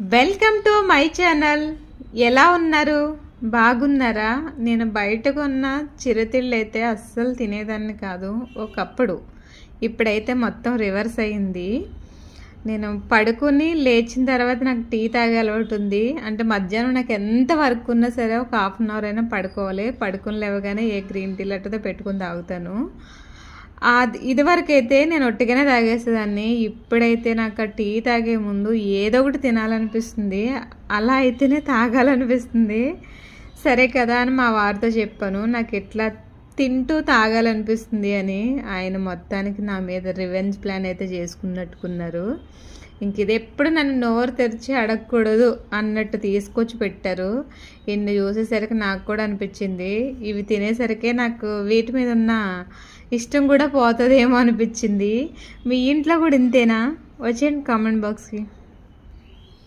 Welcome to my channel. ఎలా ఉన్నారు? బాగున్నారా? నేను బయటకు ఉన్న చిరుతిళ్ళు అయితే అస్సలు తినేదాన్ని కాదు ఒకప్పుడు. ఇప్పుడైతే మొత్తం రివర్స్ అయింది. నేను పడుకుని లేచిన తర్వాత నాకు టీ తాగే అలవాటు ఉంది. అంటే మధ్యాహ్నం నాకు ఎంత వర్క్ ఉన్నా సరే ఒక హాఫ్ అన్ అవర్ అయినా పడుకోవాలి. పడుకుని లేవగానే ఏ గ్రీన్ టీ లట్టతో పెట్టుకుని తాగుతాను. ఇదివరకు అయితే నేను ఒట్టిగానే తాగేసేదాన్ని. ఇప్పుడైతే నాకు టీ తాగే ముందు ఏదో ఒకటి తినాలనిపిస్తుంది. అలా అయితేనే తాగాలనిపిస్తుంది. సరే కదా అని మా వారితో చెప్పాను, నాకు ఎట్లా తింటూ తాగాలనిపిస్తుంది అని. ఆయన మొత్తానికి నా మీద రివెంజ్ ప్లాన్ అయితే చేసుకున్నట్టుకున్నారు. ఇంక ఇది ఎప్పుడు నన్ను నోరు తెరిచి అడగకూడదు అన్నట్టు తీసుకొచ్చి పెట్టారు. ఇన్ని చూసేసరికి నాకు కూడా అనిపించింది, ఇవి తినేసరికే నాకు వీటి మీద ఉన్న ఇష్టం కూడా పోతుందేమో అనిపించింది. మీ ఇంట్లో కూడా ఇంతేనా? వచ్చేయండి కామెంట్ బాక్స్కి.